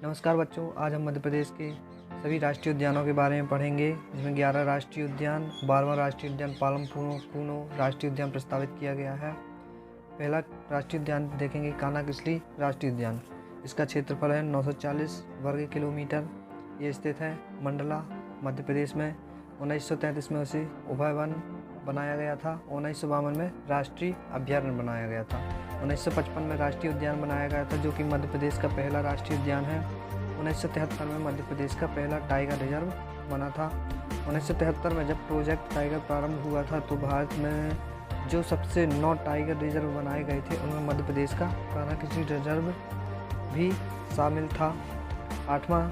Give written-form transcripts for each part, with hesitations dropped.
नमस्कार बच्चों, आज हम मध्य प्रदेश के सभी राष्ट्रीय उद्यानों के बारे में पढ़ेंगे, जिसमें 11 राष्ट्रीय उद्यान, 12वां राष्ट्रीय उद्यान पालम पूनो राष्ट्रीय उद्यान प्रस्तावित किया गया है। पहला राष्ट्रीय उद्यान देखेंगे कान्हा-किसली राष्ट्रीय उद्यान। इसका क्षेत्रफल है 940 वर्ग किलोमीटर। ये स्थित है मंडला, मध्य प्रदेश में। 1933 में उसे उभय वन बनाया गया था। 1952 में राष्ट्रीय अभयारण्य बनाया गया था। 1955 में राष्ट्रीय उद्यान बनाया गया था, जो कि मध्य प्रदेश का पहला राष्ट्रीय उद्यान है। 1973 में मध्य प्रदेश का पहला टाइगर रिजर्व बना था। 1973 में जब प्रोजेक्ट टाइगर प्रारंभ हुआ था, तो भारत में जो सबसे 9 टाइगर रिजर्व बनाए गए थे, उनमें मध्य प्रदेश का कान्हा-किसली रिजर्व भी शामिल था। 8वां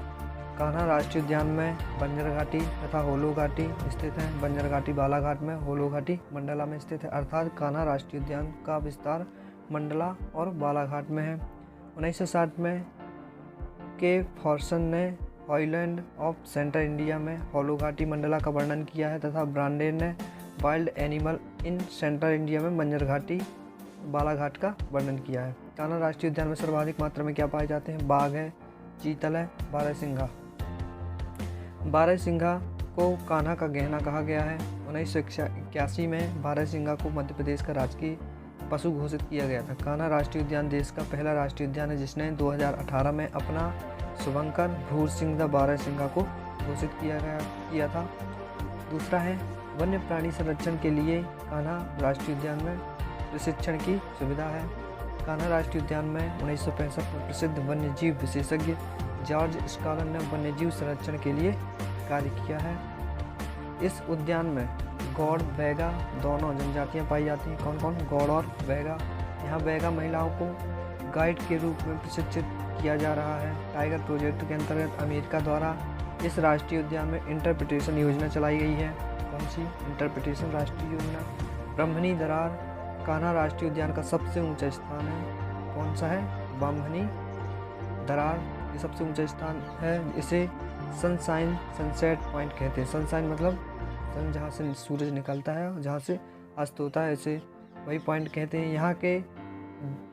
कान्हा राष्ट्रीय उद्यान में बंजर घाटी तथा होलो घाटी स्थित है। बंजर घाटी बालाघाट में, होलो घाटी मंडला में स्थित है। अर्थात कान्हा राष्ट्रीय उद्यान का विस्तार मंडला और बालाघाट में है। 1960 में के फॉर्सन ने आइलैंड ऑफ सेंट्रल इंडिया में होलो घाटी मंडला का वर्णन किया है, तथा ब्रांडे ने wild animal in central India में बंजर घाटी बालाघाट का वर्णन किया है। कान्हा राष्ट्रीय उद्यान में सर्वाधिक मात्रा में क्या पाए जाते हैं? बाघ है, चीतल है, बारहसिंघा। बारहसिंघा को कान्हा का गहना कहा गया है। 1981 में बारहसिंघा को मध्य प्रदेश का राजकीय पशु घोषित किया गया था। कान्हा राष्ट्रीय उद्यान देश का पहला राष्ट्रीय उद्यान है, जिसने 2018 में अपना शुभंकर भूरसिंह द बारहसिंघा को घोषित किया था। दूसरा है वन्य प्राणी संरक्षण के लिए कान्हा राष्ट्रीय उद्यान में प्रशिक्षण की सुविधा है। कान्हा राष्ट्रीय उद्यान में 1965 में प्रसिद्ध वन्यजीव विशेषज्ञ जॉर्ज स्कॉलर ने वन्यजीव संरक्षण के लिए कार्य किया है। इस उद्यान में गौड़ बैगा दोनों जनजातियां पाई जाती हैं। कौन कौन? गौड़ और बैगा। यहाँ बैगा महिलाओं को गाइड के रूप में प्रशिक्षित किया जा रहा है। टाइगर प्रोजेक्ट के अंतर्गत अमेरिका द्वारा इस राष्ट्रीय उद्यान में इंटरप्रिटेशन योजना चलाई गई है। कौन सी? इंटरप्रिटेशन राष्ट्रीय योजना। ब्रह्मणी दरार कान्हा राष्ट्रीय उद्यान का सबसे ऊंचा स्थान है। कौन सा है? ब्रह्मणी दरार, ये सबसे ऊंचा स्थान है। इसे सनशाइन सनसेट पॉइंट कहते हैं। सनशाइन मतलब सन जहाँ से सूरज निकलता है और जहाँ से अस्त होता है, इसे वही पॉइंट कहते हैं। यहाँ के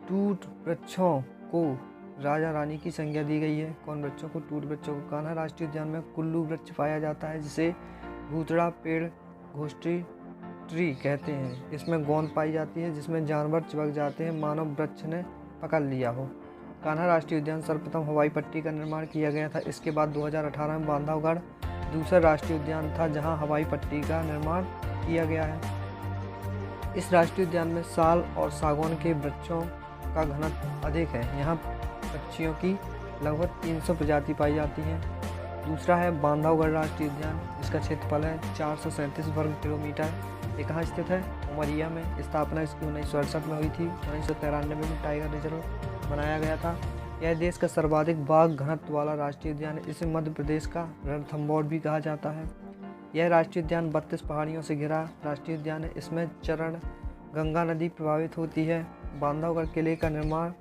टूट वृक्षों को राजा रानी की संज्ञा दी गई है। कौन वृक्षों को? टूट वृक्षों को। कान्हा राष्ट्रीय उद्यान में कुल्लू वृक्ष पाया जाता है, जिसे भूतड़ा पेड़ घोष्टी ट्री कहते हैं। इसमें गोंद पाई जाती है, जिसमें जानवर चिपक जाते हैं, मानो वृक्ष ने पकड़ लिया हो। कान्हा राष्ट्रीय उद्यान सर्वप्रथम हवाई पट्टी का निर्माण किया गया था। इसके बाद 2018 में बांधवगढ़ दूसरा राष्ट्रीय उद्यान था, जहां हवाई पट्टी का निर्माण किया गया है। इस राष्ट्रीय उद्यान में साल और सागौन के वृक्षों का घनत्व अधिक है। यहाँ पक्षियों की लगभग 300 प्रजाति पाई जाती हैं। दूसरा है बांधवगढ़ राष्ट्रीय उद्यान। इसका क्षेत्रफल है 437 वर्ग किलोमीटर। ये कहाँ स्थित है? उमरिया में। स्थापना इसकी 1968 में हुई थी। 1993 में टाइगर रिजर्व बनाया गया था। यह देश का सर्वाधिक बाघ घनत्व वाला राष्ट्रीय उद्यान है। इसे मध्य प्रदेश का रणथंभौर भी कहा जाता है। यह राष्ट्रीय उद्यान 32 पहाड़ियों से घिरा राष्ट्रीय उद्यान है। इसमें चरण गंगा नदी प्रभावित होती है। बांधवगढ़ किले का निर्माण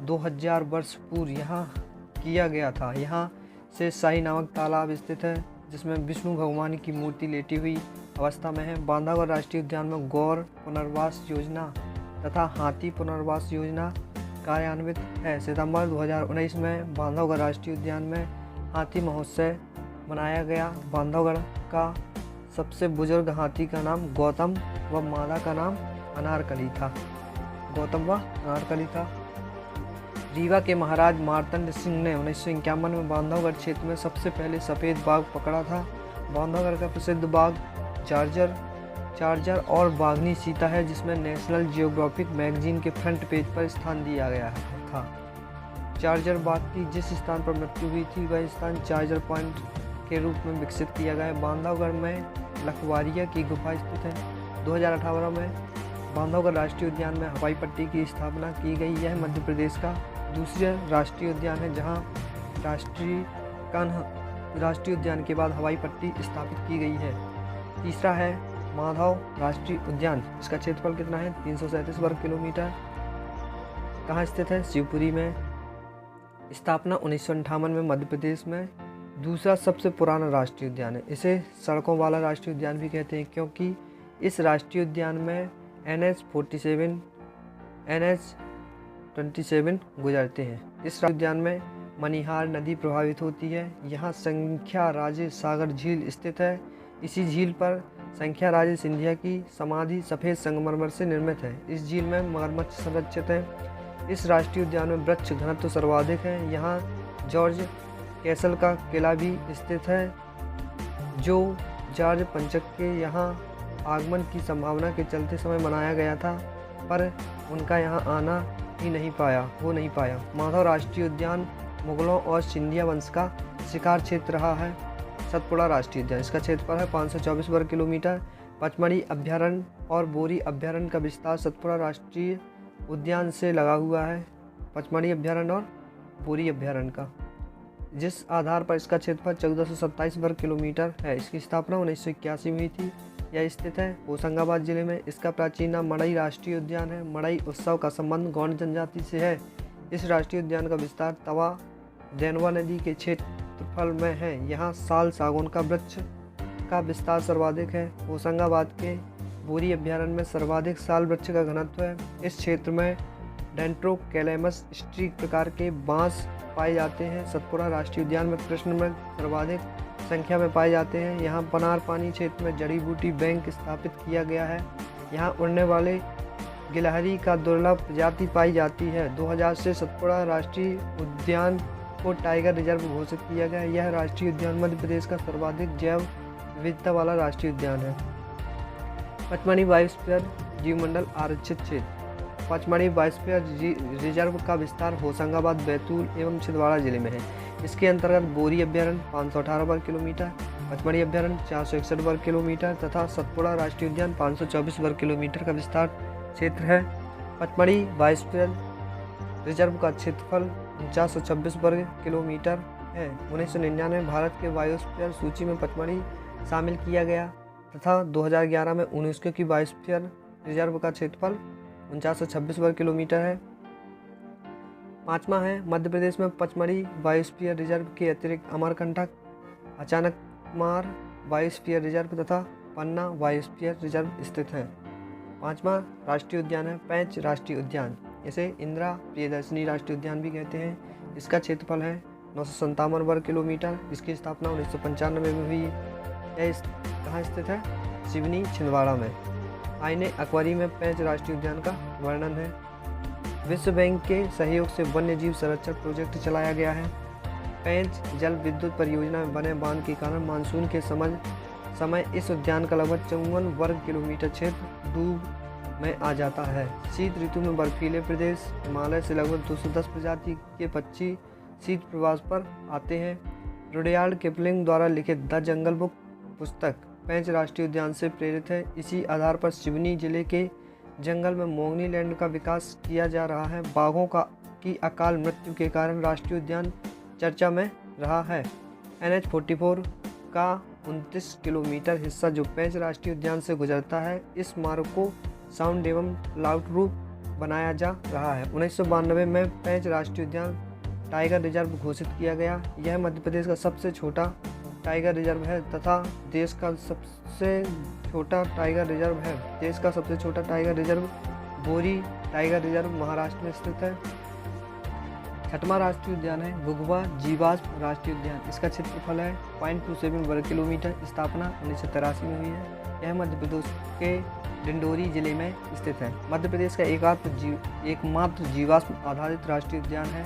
2000 वर्ष पूर्व यहाँ किया गया था। यहाँ से शाही नामक तालाब स्थित है, जिसमें विष्णु भगवान की मूर्ति लेटी हुई अवस्था में है। बांधवगढ़ राष्ट्रीय उद्यान में गौर पुनर्वास योजना तथा हाथी पुनर्वास योजना कार्यान्वित है। सितंबर 2019 में बांधवगढ़ राष्ट्रीय उद्यान में हाथी महोत्सव मनाया गया। बांधवगढ़ का सबसे बुजुर्ग हाथी का नाम गौतम व मादा का नाम अनारकली था। गौतम व अनारकली था। रीवा के महाराज मार्तंड सिंह ने 1951 में बांधवगढ़ क्षेत्र में सबसे पहले सफ़ेद बाघ पकड़ा था। बांधवगढ़ का प्रसिद्ध बाघ चार्जर और बाघनी सीता है, जिसमें नेशनल जियोग्राफिक मैगजीन के फ्रंट पेज पर स्थान दिया गया था। चार्जर बाघ की जिस स्थान पर मृत्यु हुई थी, वह स्थान चार्जर पॉइंट के रूप में विकसित किया गया है। बांधवगढ़ में लखवारिया की गुफा स्थित है। 2018 में बांधवगढ़ राष्ट्रीय उद्यान में हवाई पट्टी की स्थापना की गई। यह मध्य प्रदेश का दूसरा राष्ट्रीय उद्यान है, जहां कान्हा राष्ट्रीय उद्यान के बाद हवाई पट्टी स्थापित की गई है। तीसरा है माधव राष्ट्रीय उद्यान। इसका क्षेत्रफल कितना है? 337 वर्ग किलोमीटर। कहाँ स्थित है? शिवपुरी में। स्थापना 1958 में मध्य प्रदेश में दूसरा सबसे पुराना राष्ट्रीय उद्यान है। इसे सड़कों वाला राष्ट्रीय उद्यान भी कहते हैं, क्योंकि इस राष्ट्रीय उद्यान में NH-47, NH-27 गुजरते हैं। इस राष्ट्रीय उद्यान में मनिहार नदी प्रभावित होती है। यहाँ संख्या राजे सागर झील स्थित है। इसी झील पर संख्या राजे सिंधिया की समाधि सफ़ेद संगमरमर से निर्मित है। इस झील में मगरमच्छ संरक्षित है। इस राष्ट्रीय उद्यान में वृक्ष घनत्व सर्वाधिक है। यहाँ जॉर्ज कैसल का किला भी स्थित है, जो जॉर्ज पंचक के यहाँ आगमन की संभावना के चलते समय बनाया गया था, पर उनका यहाँ आना हो नहीं पाया। माधव राष्ट्रीय उद्यान मुगलों और सिंधिया वंश का शिकार क्षेत्र रहा है। सतपुड़ा राष्ट्रीय उद्यान, इसका क्षेत्रफल है 524 वर्ग किलोमीटर। पचमढ़ी अभ्यारण्य और बोरी अभ्यारण्य का विस्तार सतपुड़ा राष्ट्रीय उद्यान से लगा हुआ है। पचमढ़ी अभ्यारण्य और बोरी अभ्यारण्य का, जिस आधार पर इसका क्षेत्रफल 1427 वर्ग किलोमीटर है। इसकी स्थापना 1981 में हुई थी। यह स्थित है होशंगाबाद जिले में। इसका प्राचीन नाम मड़ई राष्ट्रीय उद्यान है। मड़ई उत्सव का संबंध गौंड जनजाति से है। इस राष्ट्रीय उद्यान का विस्तार तवा देनवा नदी के क्षेत्रफल में है। यहाँ साल सागौन का वृक्ष का विस्तार सर्वाधिक है। होशंगाबाद के बोरी अभ्यारण्य में सर्वाधिक साल वृक्ष का घनत्व है। इस क्षेत्र में डेंट्रोकैलेमस स्ट्रीक प्रकार के बांस पाए जाते हैं। सतपुड़ा राष्ट्रीय उद्यान में कृष्ण मृग सर्वाधिक संख्या में पाए जाते हैं। यहाँ पनार पानी क्षेत्र में जड़ी बूटी बैंक स्थापित किया गया है। यहाँ उड़ने वाले गिलहरी का दुर्लभ प्रजाति पाई जाती है। 2000 से सतपुड़ा राष्ट्रीय उद्यान को टाइगर रिजर्व घोषित किया गया है। यह राष्ट्रीय उद्यान मध्य प्रदेश का सर्वाधिक जैव विविधता वाला राष्ट्रीय उद्यान है। पचमढ़ी बायोस्फीयर जीवमंडल आरक्षित क्षेत्र। पचमढ़ी बायोस्फीयर रिजर्व का विस्तार होशंगाबाद, बैतूल एवं छिंदवाड़ा जिले में है। इसके अंतर्गत बोरी अभ्यारण्य 518 वर्ग किलोमीटर, पचमढ़ी अभ्यारण्य 461 वर्ग किलोमीटर तथा सतपुड़ा राष्ट्रीय उद्यान 524 वर्ग किलोमीटर का विस्तार क्षेत्र है। पचमढ़ी बायोस्फीयर रिजर्व का क्षेत्रफल 426 वर्ग किलोमीटर है। 1999 में भारत के बायोस्फीयर सूची में पचमढ़ी शामिल किया गया तथा 2011 में यूनेस्को की बायोस्फीयर रिजर्व का क्षेत्रफल 4926 वर्ग किलोमीटर है। पाँचवा है मध्य प्रदेश में पचमढ़ी बायोस्फीयर रिजर्व के अतिरिक्त अमरकंटक, अचानकमार बायोस्फीयर रिजर्व तथा पन्ना बायोस्फीयर रिजर्व स्थित है। पाँचवा राष्ट्रीय उद्यान है पैंच राष्ट्रीय उद्यान। इसे इंदिरा प्रियदर्शनी राष्ट्रीय उद्यान भी कहते हैं। इसका क्षेत्रफल है 957 वर्ग किलोमीटर। इसकी स्थापना 1995 में हुई। यह कहाँ स्थित है? सिवनी, छिंदवाड़ा में। आईने अकबरी में पैंच राष्ट्रीय उद्यान का वर्णन है। विश्व बैंक के सहयोग से वन्य जीव संरक्षण प्रोजेक्ट चलाया गया है। पैंच जल विद्युत परियोजना में बने बांध के कारण मानसून के समय इस उद्यान का लगभग 54 वर्ग किलोमीटर क्षेत्र डूब में आ जाता है। शीत ऋतु में बर्फीले प्रदेश हिमालय से लगभग 210 प्रजाति के पक्षी शीत प्रवास पर आते हैं। रुडयार्ड किपलिंग द्वारा लिखित द जंगल बुक पुस्तक पैंच राष्ट्रीय उद्यान से प्रेरित है। इसी आधार पर सिवनी जिले के जंगल में मोगनी लैंड का विकास किया जा रहा है। बाघों की अकाल मृत्यु के कारण राष्ट्रीय उद्यान चर्चा में रहा है। NH 44 का 29 किलोमीटर हिस्सा जो पैंच राष्ट्रीय उद्यान से गुजरता है, इस मार्ग को साउंड एवं लाउड रूप बनाया जा रहा है। 1992 में पैंच राष्ट्रीय उद्यान टाइगर रिजर्व घोषित किया गया। यह मध्य प्रदेश का सबसे छोटा टाइगर रिजर्व है तथा देश का सबसे छोटा टाइगर रिजर्व बोरी टाइगर रिजर्व महाराष्ट्र में स्थित है। छठवां राष्ट्रीय उद्यान है घुघुआ जीवाश्म राष्ट्रीय उद्यान। इसका क्षेत्रफल है 0.27 वर्ग किलोमीटर। स्थापना 1983 में हुई है। यह मध्य प्रदेश के डिंडोरी जिले में स्थित है। मध्य प्रदेश का एकमात्र जीवाश्म आधारित राष्ट्रीय उद्यान है।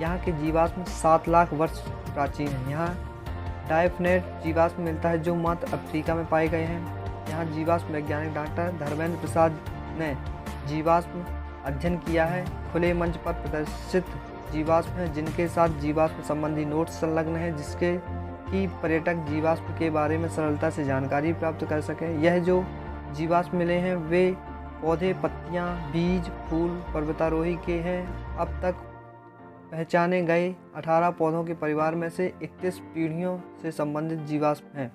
यहाँ के जीवाश्म 7 लाख वर्ष प्राचीन है। यहाँ डायफनेट जीवाश्म मिलता है जो मात्र अफ्रीका में पाए गए हैं। यहाँ जीवाश्म वैज्ञानिक डॉक्टर धर्मेंद्र प्रसाद ने जीवाश्म अध्ययन किया है। खुले मंच पर प्रदर्शित जीवाश्म हैं जिनके साथ जीवाश्म संबंधी नोट्स संलग्न हैं, जिसके कि पर्यटक जीवाश्म के बारे में सरलता से जानकारी प्राप्त कर सकें। यह जो जीवाश्म मिले हैं वे पौधे, पत्तियां, बीज, फूल, पर्वतारोही के हैं। अब तक पहचाने गए 18 पौधों के परिवार में से 31 पीढ़ियों से संबंधित जीवाश्म हैं।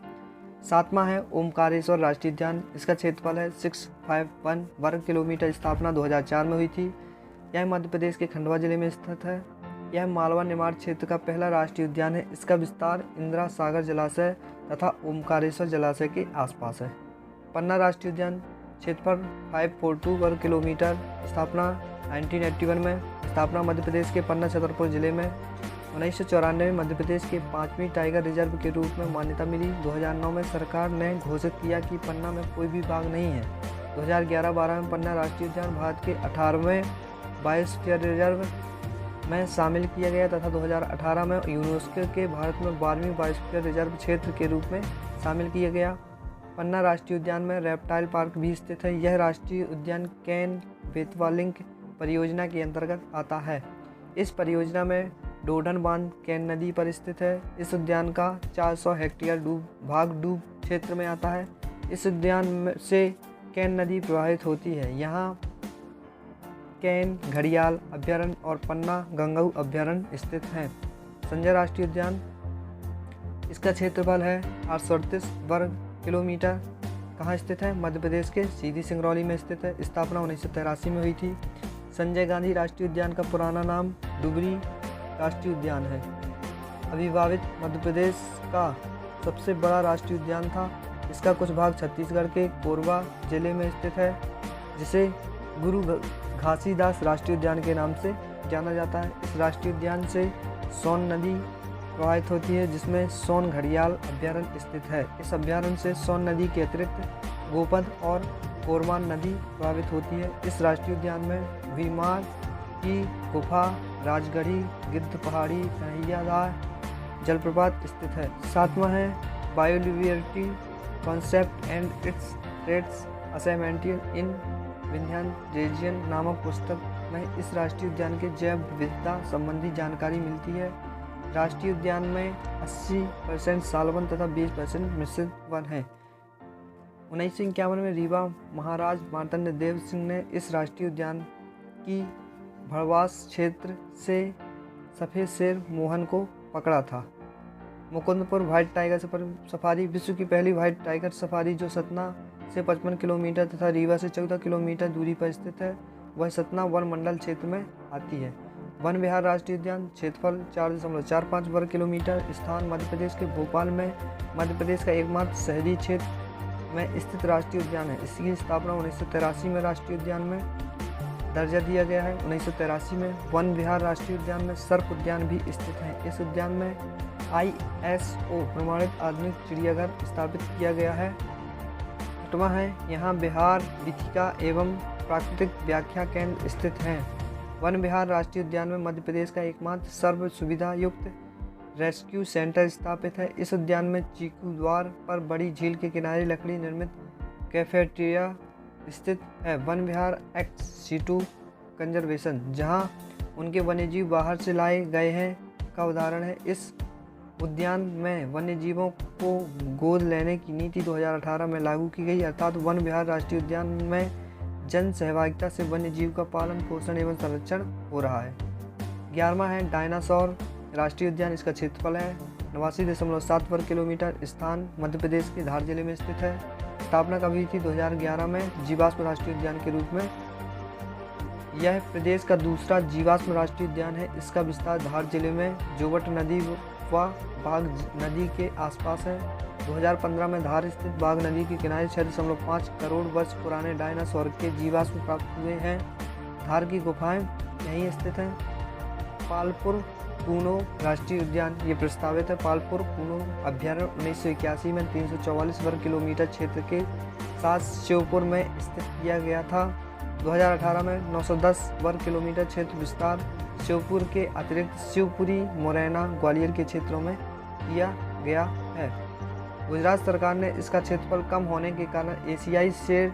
सातवां है ओमकारेश्वर राष्ट्रीय उद्यान। इसका क्षेत्रफल है 651 वर्ग किलोमीटर। स्थापना 2004 में हुई थी। यह मध्य प्रदेश के खंडवा जिले में स्थित है। यह मालवा निमाड़ क्षेत्र का पहला राष्ट्रीय उद्यान है। इसका विस्तार इंदिरा सागर जलाशय तथा ओमकारेश्वर जलाशय के आसपास है। पन्ना राष्ट्रीय उद्यान क्षेत्रफल 542 वर्ग किलोमीटर। स्थापना 1981 में। स्थापना मध्य प्रदेश के पन्ना छतरपुर जिले में 1994 में मध्य प्रदेश के 5वीं टाइगर रिजर्व के रूप में मान्यता मिली। 2009 में सरकार ने घोषित किया कि पन्ना में कोई भी बाघ नहीं है। 2011-12 में पन्ना राष्ट्रीय उद्यान भारत के 18वें बायोस्फीयर रिजर्व में शामिल किया गया तथा 2018 में यूनेस्को के भारत में 12वीं बायोस्फीयर रिजर्व क्षेत्र के रूप में शामिल किया गया। पन्ना राष्ट्रीय उद्यान में रेप्टाइल पार्क भी स्थित है। यह राष्ट्रीय उद्यान केन बेतवा लिंक परियोजना के अंतर्गत आता है। इस परियोजना में डोडन बांध केन नदी पर स्थित है। इस उद्यान का 400 हेक्टेयर भाग डूब क्षेत्र में आता है। इस उद्यान से केन नदी प्रवाहित होती है। यहाँ केन घड़ियाल अभयारण्य और पन्ना गंगऊ अभयारण्य स्थित हैं। संजय राष्ट्रीय उद्यान, इसका क्षेत्रफल है 838 वर्ग किलोमीटर। कहाँ स्थित है? मध्य प्रदेश के सीधी सिंगरौली में स्थित है। स्थापना 1983 में हुई थी। संजय गांधी राष्ट्रीय उद्यान का पुराना नाम डुबरी राष्ट्रीय उद्यान है। अविभाजित मध्य प्रदेश का सबसे बड़ा राष्ट्रीय उद्यान था। इसका कुछ भाग छत्तीसगढ़ के कोरबा जिले में स्थित है, जिसे गुरु घासीदास राष्ट्रीय उद्यान के नाम से जाना जाता है। इस राष्ट्रीय उद्यान से सोन नदी प्रवाहित होती है, जिसमें सोन घड़ियाल अभयारण्य स्थित है। इस अभयारण्य से सोन नदी के अतिरिक्त गोपद और कोरमान नदी प्रभावित होती है। इस राष्ट्रीय उद्यान में भीमार की गुफा, राजगढ़ी, गिद्ध पहाड़ी, कन्हैयाधार जलप्रपात स्थित है। 7वां है biodiversity concept and its trades assessment in Vindhyachal region नामक पुस्तक में इस राष्ट्रीय उद्यान के जैव विविधता संबंधी जानकारी मिलती है। राष्ट्रीय उद्यान में 80% सालवन तथा 20% मिश्रित वन है। 1951 में रीवा महाराज मार्तंड देव सिंह ने इस राष्ट्रीय उद्यान की भड़वास क्षेत्र से सफ़ेद शेर मोहन को पकड़ा था। मुकुंदपुर व्हाइट टाइगर सफारी विश्व की पहली व्हाइट टाइगर सफारी, जो सतना से 55 किलोमीटर तथा रीवा से 14 किलोमीटर दूरी पर स्थित है, वह सतना वन मंडल क्षेत्र में आती है। वन विहार राष्ट्रीय उद्यान, क्षेत्रफल 4.45 वर्ग किलोमीटर, स्थान मध्य प्रदेश के भोपाल में मध्य प्रदेश का एकमात्र शहरी क्षेत्र में स्थित राष्ट्रीय उद्यान है। इसकी स्थापना 1983 में राष्ट्रीय उद्यान में दर्जा दिया गया है। 1983 में वन विहार राष्ट्रीय उद्यान में सर्प उद्यान भी स्थित है। इस उद्यान में ISO प्रमाणित आधुनिक चिड़ियाघर स्थापित किया गया है। 8वां है, यहाँ बिहार विथिका एवं प्राकृतिक व्याख्या केंद्र स्थित हैं। वन विहार राष्ट्रीय उद्यान में मध्य प्रदेश का एकमात्र सर्व सुविधा युक्त रेस्क्यू सेंटर स्थापित है। इस उद्यान में चीकू द्वार पर बड़ी झील के किनारे लकड़ी निर्मित कैफेटेरिया स्थित है। वन विहार एक्ट C2 कंजर्वेशन, जहां उनके वन्यजीव बाहर से लाए गए हैं, का उदाहरण है। इस उद्यान में वन्यजीवों को गोद लेने की नीति 2018 में लागू की गई, अर्थात वन विहार राष्ट्रीय उद्यान में जन सहभागिता से वन्यजीव का पालन पोषण एवं संरक्षण हो रहा है। 11वां है डायनासोर राष्ट्रीय उद्यान, इसका क्षेत्रफल है 89.7 वर्ग किलोमीटर, स्थान मध्य प्रदेश के धार जिले में स्थित है। स्थापना कब हुई थी? 2011 में जीवाश्म राष्ट्रीय उद्यान के रूप में। यह प्रदेश का दूसरा जीवाश्म राष्ट्रीय उद्यान है। इसका विस्तार धार जिले में जोवट नदी व बाघ नदी के आसपास है। 2015 में धार स्थित बाघ नदी के किनारे 6.5 करोड़ वर्ष पुराने डायनासोर के जीवाश्म प्राप्त हुए हैं। धार की गुफाएं यहीं स्थित हैं। पालपुर कूनो राष्ट्रीय उद्यान, ये प्रस्तावित है। पालपुर कूनो अभयारण्य 1981 में 344 वर्ग किलोमीटर क्षेत्र के साथ शिवपुर में स्थित किया गया था। 2018 में 910 वर्ग किलोमीटर क्षेत्र विस्तार शिवपुर के अतिरिक्त शिवपुरी, मुरैना, ग्वालियर के क्षेत्रों में किया गया है। गुजरात सरकार ने इसका क्षेत्रफल कम होने के कारण एशियाई शेर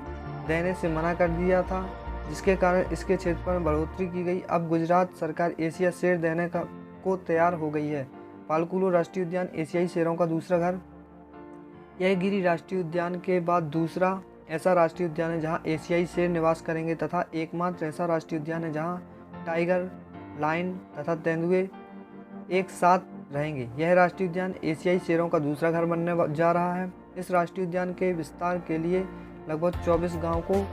देने से मना कर दिया था, जिसके कारण इसके क्षेत्रफल में बढ़ोतरी की गई। अब गुजरात सरकार एशिया शेर देने को तैयार हो गई है। पालकुलो राष्ट्रीय उद्यान एशियाई शेरों का दूसरा घर। यह गिरी राष्ट्रीय उद्यान के बाद दूसरा ऐसा राष्ट्रीय उद्यान है जहां एशियाई शेर निवास करेंगे तथा एकमात्र ऐसा राष्ट्रीय उद्यान है जहां टाइगर, लायन तथा तेंदुए एक साथ रहेंगे। यह राष्ट्रीय उद्यान एशियाई शेरों का दूसरा घर बनने जा रहा है। इस राष्ट्रीय उद्यान के विस्तार के लिए लगभग 24 गाँव को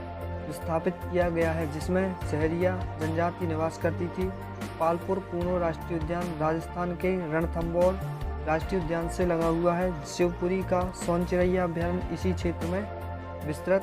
स्थापित किया गया है, जिसमें शहरिया जनजाति निवास करती थी। पालपुर कूनो राष्ट्रीय उद्यान राजस्थान के रणथंभौर राष्ट्रीय उद्यान से लगा हुआ है। शिवपुरी का सोनचिरैया अभयारण्य इसी क्षेत्र में विस्तृत